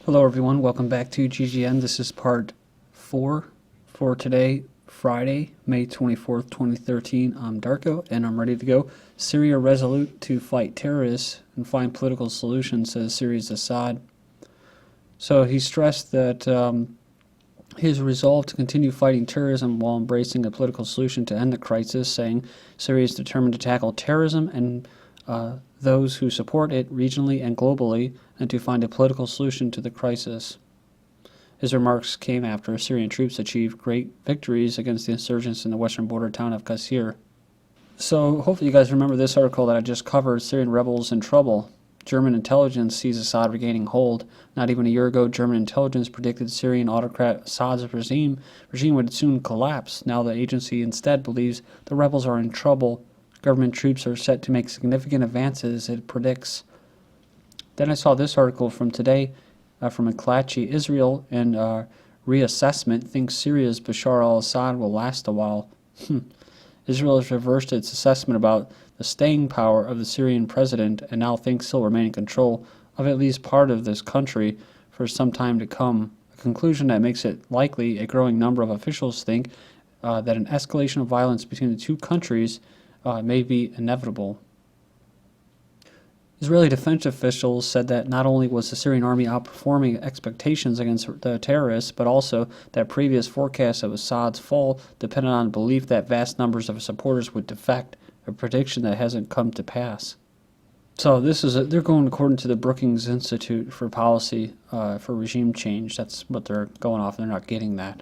Hello everyone, welcome back to GGN. This is part 4 for today, Friday, May 24th, 2013. I'm Darko and I'm ready to go. Syria resolute to fight terrorists and find political solutions, says Syria's Assad. So he stressed that his resolve to continue fighting terrorism while embracing a political solution to end the crisis, saying Syria is determined to tackle terrorism and those who support it regionally and globally, and to find a political solution to the crisis. His remarks came after Syrian troops achieved great victories against the insurgents in the western border town of Qasir. So hopefully you guys remember this article that I just covered, Syrian rebels in trouble. German intelligence sees Assad regaining hold. Not even a year ago, German intelligence predicted Syrian autocrat Assad's regime would soon collapse. Now the agency instead believes the rebels are in trouble. Government troops are set to make significant advances, it predicts. Then I saw this article from today from McClatchy. Israel in reassessment thinks Syria's Bashar al-Assad will last a while. Israel has reversed its assessment about the staying power of the Syrian president and now thinks he'll remain in control of at least part of this country for some time to come. A conclusion that makes it likely a growing number of officials think that an escalation of violence between the two countries may be inevitable. Israeli defense officials said that not only was the Syrian army outperforming expectations against the terrorists, but also that previous forecasts of Assad's fall depended on belief that vast numbers of supporters would defect, a prediction that hasn't come to pass. So they're going according to the Brookings Institute for Policy for Regime Change. That's what they're going off. They're not getting that.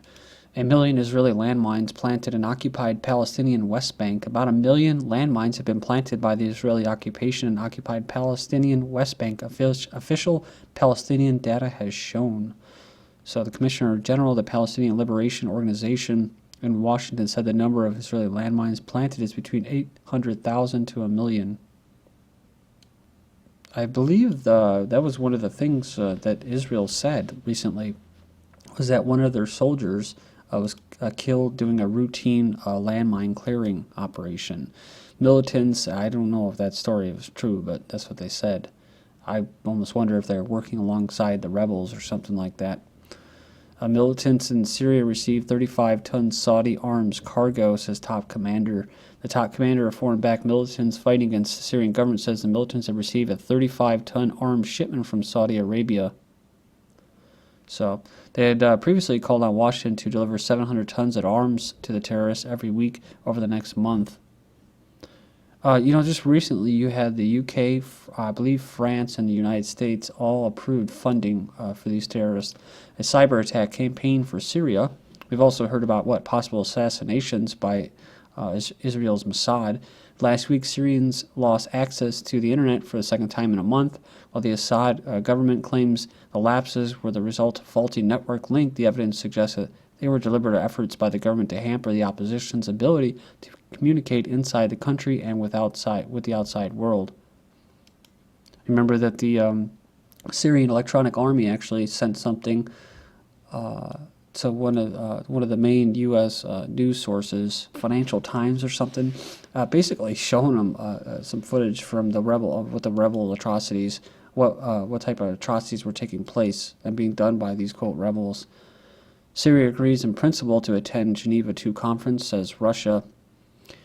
1 million Israeli landmines planted in occupied Palestinian West Bank. About 1 million landmines have been planted by the Israeli occupation in occupied Palestinian West Bank, official Palestinian data has shown. So the Commissioner General of the Palestinian Liberation Organization in Washington said the number of Israeli landmines planted is between 800,000 to 1 million. I believe that was one of the things that Israel said recently, was that one of their soldiers was killed doing a routine landmine clearing operation. Militants, I don't know if that story was true, but that's what they said. I almost wonder if they're working alongside the rebels or something like that. Militants in Syria received 35-ton Saudi arms cargo, says top commander. The top commander of foreign-backed militants fighting against the Syrian government says the militants have received a 35-ton arms shipment from Saudi Arabia. So they had previously called on Washington to deliver 700 tons of arms to the terrorists every week over the next month. Just recently you had the UK, I believe France, and the United States all approved funding for these terrorists. A cyber-attack campaign for Syria. We've also heard about possible assassinations by Israel's Mossad. Last week, Syrians lost access to the internet for the second time in a month. While the Assad government claims the lapses were the result of faulty network link, the evidence suggests that they were deliberate efforts by the government to hamper the opposition's ability to communicate inside the country and with the outside world. Remember that the Syrian Electronic Army actually sent something to one of the main U.S. news sources, Financial Times or something, basically showing them some footage from the rebel atrocities, what type of atrocities were taking place and being done by these quote rebels. Syria agrees in principle to attend Geneva II conference, says Russia.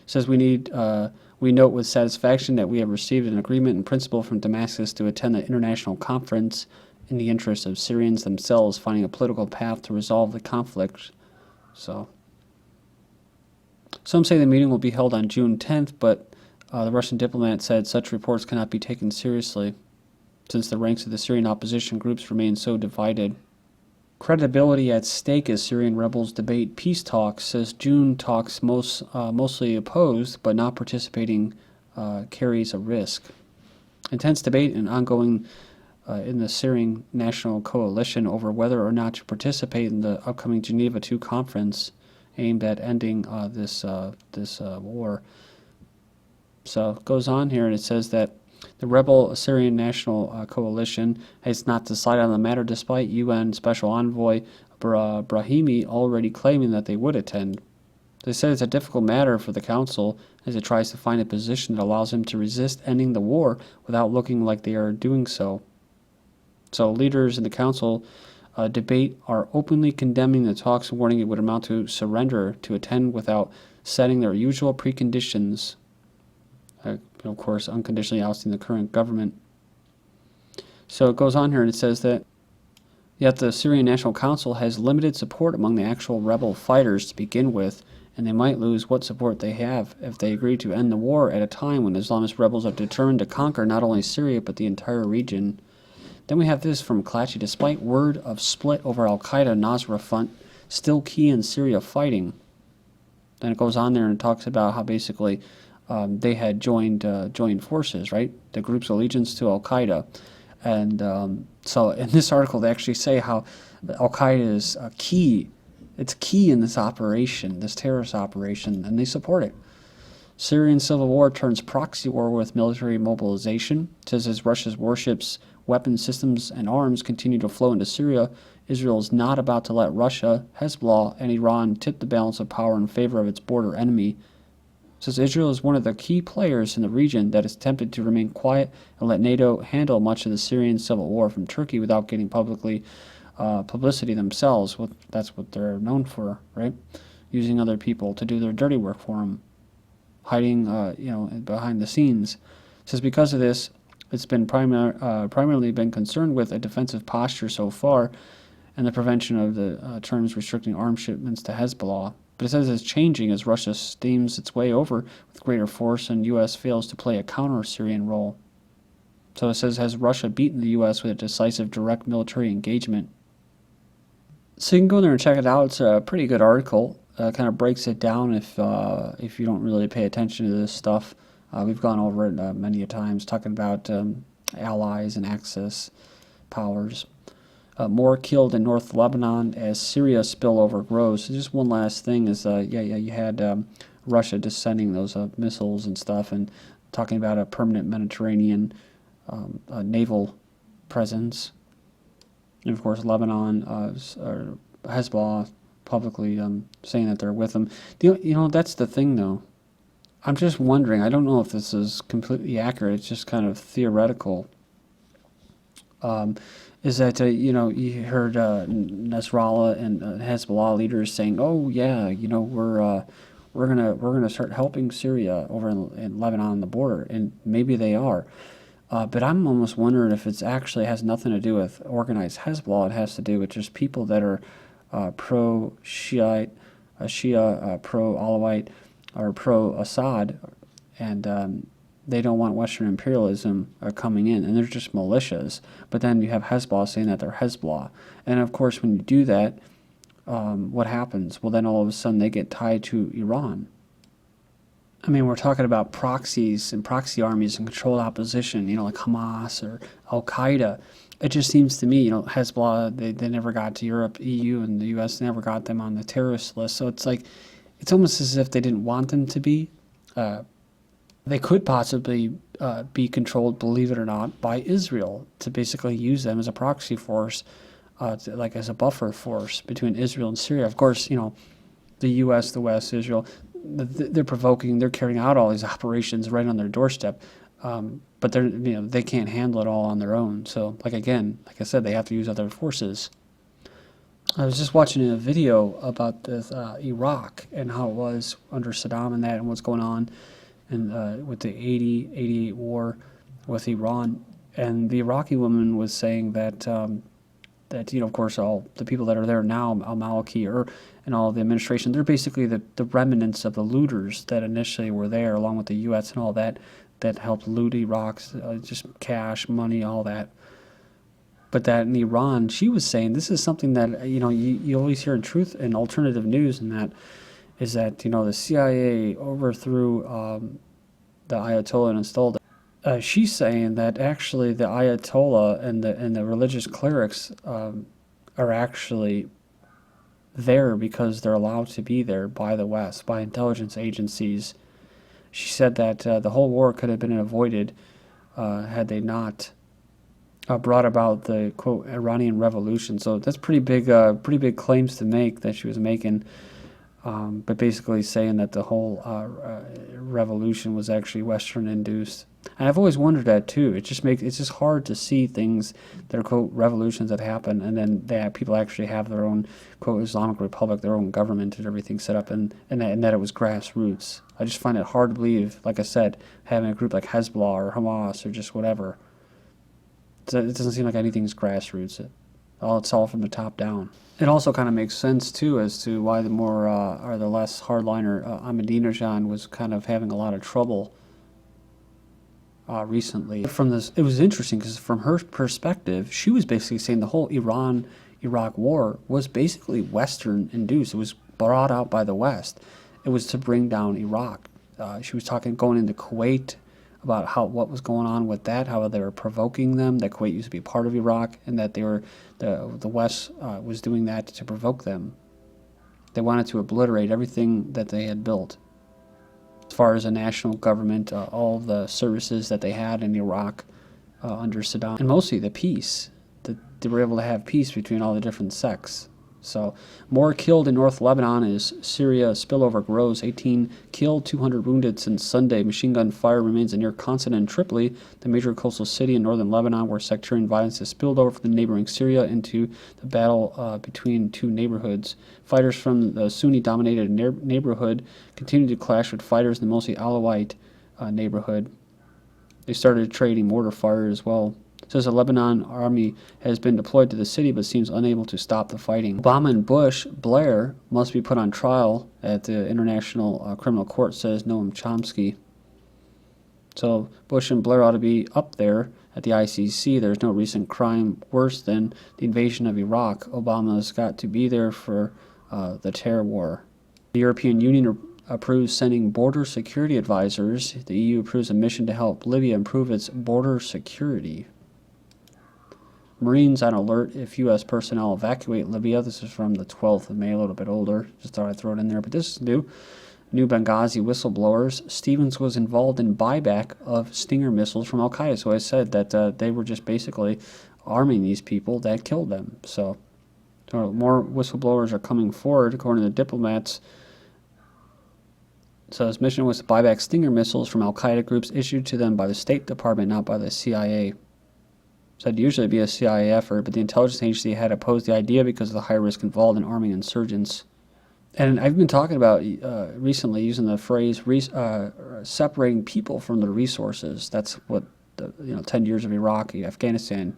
Says we note with satisfaction that we have received an agreement in principle from Damascus to attend the international conference in the interest of Syrians themselves finding a political path to resolve the conflict. So some say the meeting will be held on June 10th, but the Russian diplomat said such reports cannot be taken seriously since the ranks of the Syrian opposition groups remain so divided. Credibility at stake as Syrian rebels debate peace talks, says June talks mostly opposed but not participating carries a risk. Intense debate and ongoing in the Syrian National Coalition over whether or not to participate in the upcoming Geneva II conference aimed at ending this war. So it goes on here and it says that the rebel Syrian National Coalition has not decided on the matter despite UN Special Envoy Brahimi already claiming that they would attend. They said it's a difficult matter for the Council as it tries to find a position that allows them to resist ending the war without looking like they are doing so. So leaders in the council debate are openly condemning the talks and warning it would amount to surrender to attend without setting their usual preconditions. Of course, unconditionally ousting the current government. So it goes on here and it says that yet the Syrian National Council has limited support among the actual rebel fighters to begin with, and they might lose what support they have if they agree to end the war at a time when Islamist rebels are determined to conquer not only Syria but the entire region. Then we have this from Kalachi. Despite word of split over Al-Qaeda Nusra Front, still key in Syria fighting. Then it goes on there and talks about how basically they had joined forces, right? The group's allegiance to Al-Qaeda. And so in this article, they actually say how Al-Qaeda is key. It's key in this operation, this terrorist operation, and they support it. Syrian civil war turns proxy war with military mobilization. It says as Russia's warships, weapons systems, and arms continue to flow into Syria, Israel is not about to let Russia, Hezbollah, and Iran tip the balance of power in favor of its border enemy. It says Israel is one of the key players in the region that is tempted to remain quiet and let NATO handle much of the Syrian civil war from Turkey without getting publicity themselves. That's what they're known for, right? Using other people to do their dirty work for them, hiding, behind the scenes. It says because of this, it's been primarily been concerned with a defensive posture so far, and the prevention of the terms restricting arms shipments to Hezbollah. But it says it's changing as Russia steams its way over with greater force, and U.S. fails to play a counter-Syrian role. So it says, has Russia beaten the U.S. with a decisive direct military engagement? So you can go there and check it out. It's a pretty good article. Kind of breaks it down if you don't really pay attention to this stuff. We've gone over it many a times, talking about allies and Axis powers. More killed in North Lebanon as Syria spillover grows. So just one last thing is, you had Russia just sending those missiles and stuff, and talking about a permanent Mediterranean naval presence. And of course, Lebanon, or Hezbollah, publicly saying that they're with them. That's the thing, though. I'm just wondering, I don't know if this is completely accurate, it's just kind of theoretical, is that, you heard Nasrallah and Hezbollah leaders saying, oh, yeah, we're gonna start helping Syria over in Lebanon on the border, and maybe they are. But I'm almost wondering if it's actually has nothing to do with organized Hezbollah. It has to do with just people that are pro-Shiite, pro-Alawite, or pro-Assad, and they don't want Western imperialism coming in, and they're just militias. But then you have Hezbollah saying that they're Hezbollah. And of course, when you do that, what happens? Well, then all of a sudden they get tied to Iran. I mean, we're talking about proxies and proxy armies and controlled opposition, like Hamas or Al-Qaeda. It just seems to me, Hezbollah, they never got to Europe, EU, and the U.S. never got them on the terrorist list. So it's like, it's almost as if they didn't want them to be. They could possibly be controlled, believe it or not, by Israel to basically use them as a proxy force, like as a buffer force between Israel and Syria. Of course, the U.S., the West, Israel, they're carrying out all these operations right on their doorstep, but they can't handle it all on their own. So, like I said, they have to use other forces. I was just watching a video about this Iraq and how it was under Saddam and that, and what's going on, and with the 88 war with Iran, and the Iraqi woman was saying that of course, all the people that are there now, al-Maliki and all the administration, they're basically the remnants of the looters that initially were there, along with the U.S. and all that helped loot Iraq, just cash, money, all that. But that in Iran, she was saying, this is something that, you always hear in truth and alternative news, and that is that, the CIA overthrew the Ayatollah and installed it. She's saying that actually the Ayatollah and the religious clerics are actually there because they're allowed to be there by the West, by intelligence agencies. She said that the whole war could have been avoided had they not brought about the, quote, Iranian Revolution. So that's pretty big claims to make that she was making, but basically saying that the whole revolution was actually Western-induced. And I've always wondered that too. It's just hard to see things that are quote revolutions that happen, and then people actually have their own quote Islamic Republic, their own government and everything set up, and that it was grassroots. I just find it hard to believe, like I said, having a group like Hezbollah or Hamas or just whatever. It doesn't seem like anything's grassroots. It's all from the top down. It also kind of makes sense too as to why the more or the less hardliner Ahmadinejad was kind of having a lot of trouble recently. From this, it was interesting because from her perspective, she was basically saying the whole Iran-Iraq war was basically Western induced. It was brought out by the West. It was to bring down Iraq. She was going into Kuwait about what was going on with that, how they were provoking them, that Kuwait used to be part of Iraq, and that the West was doing that to provoke them. They wanted to obliterate everything that they had built. As far as a national government, all the services that they had in Iraq under Saddam, and mostly the peace, that they were able to have peace between all the different sects. So, more killed in North Lebanon as Syria spillover grows. 18 killed, 200 wounded since Sunday. Machine gun fire remains a near constant in Tripoli, the major coastal city in northern Lebanon, where sectarian violence has spilled over from the neighboring Syria into the battle between two neighborhoods. Fighters from the Sunni-dominated neighborhood continue to clash with fighters in the mostly Alawite neighborhood. They started trading mortar fire as well. It says the Lebanon army has been deployed to the city but seems unable to stop the fighting. Obama and Blair must be put on trial at the International Criminal Court, says Noam Chomsky. So Bush and Blair ought to be up there at the ICC. There's no recent crime worse than the invasion of Iraq. Obama's got to be there for the terror war. The European Union approves sending border security advisors. The EU approves a mission to help Libya improve its border security. Marines on alert if U.S. personnel evacuate Libya. This is from the 12th of May, a little bit older. Just thought I'd throw it in there, but this is new. New Benghazi whistleblowers. Stevens was involved in buyback of Stinger missiles from Al-Qaeda. So I said that they were just basically arming these people that killed them. So more whistleblowers are coming forward, according to the diplomats. So his mission was to buy back Stinger missiles from Al-Qaeda groups issued to them by the State Department, not by the CIA. So it'd usually be a CIA effort, but the intelligence agency had opposed the idea because of the high risk involved in arming insurgents. And I've been talking about recently using the phrase separating people from their resources. That's what 10 years of Iraq, Afghanistan,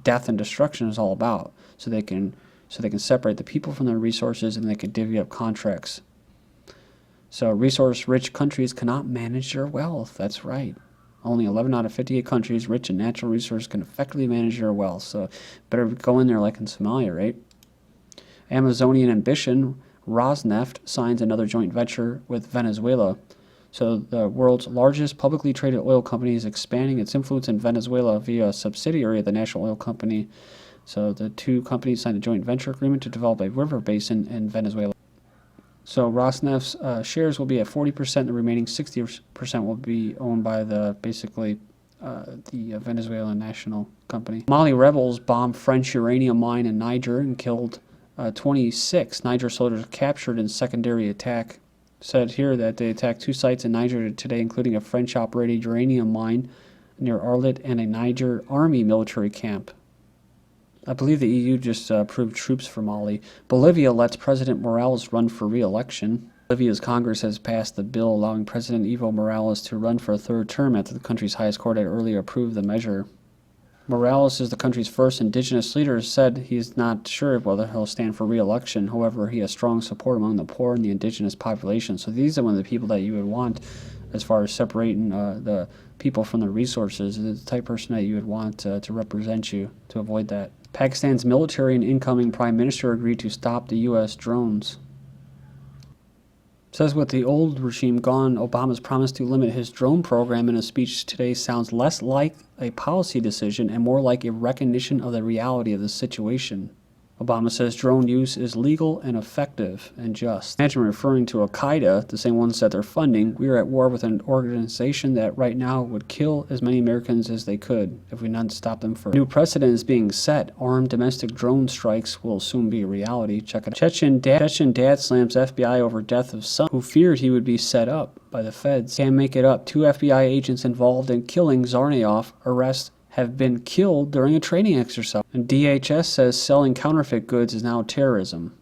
death and destruction is all about. So they can separate the people from their resources, and they can divvy up contracts. So resource-rich countries cannot manage their wealth. That's right. Only 11 out of 58 countries rich in natural resources can effectively manage their wealth. So better go in there like in Somalia, right? Amazonian ambition, Rosneft signs another joint venture with Venezuela. So the world's largest publicly traded oil company is expanding its influence in Venezuela via a subsidiary of the national oil company. So the two companies signed a joint venture agreement to develop a river basin in Venezuela. So Rosneft's shares will be at 40%. The remaining 60% will be owned by the Venezuelan national company. Mali rebels bombed French uranium mine in Niger and killed 26 Niger soldiers captured in secondary attack. Said here that they attacked 2 sites in Niger today, including a French-operated uranium mine near Arlit and a Niger army military camp. I believe the EU just approved troops for Mali. Bolivia lets President Morales run for re-election. Bolivia's Congress has passed the bill allowing President Evo Morales to run for a 3rd term after the country's highest court had earlier approved the measure. Morales is the country's first indigenous leader, said he's not sure whether he'll stand for re-election. However, he has strong support among the poor and the indigenous population. So these are one of the people that you would want as far as separating the people from the resources. The type of person that you would want to represent you to avoid that. Pakistan's military and incoming prime minister agreed to stop the U.S. drones. Says with the old regime gone, Obama's promise to limit his drone program in a speech today sounds less like a policy decision and more like a recognition of the reality of the situation. Obama says drone use is legal and effective and just. Imagine referring to Al-Qaeda, the same ones that they're funding. We are at war with an organization that right now would kill as many Americans as they could if we not stop them first. New precedent is being set. Armed domestic drone strikes will soon be a reality. Check it out. Chechen dad slams FBI over death of son who feared he would be set up by the feds. Can't make it up. 2 FBI agents involved in killing Tsarnaev have been killed during a training exercise. And DHS says selling counterfeit goods is now terrorism.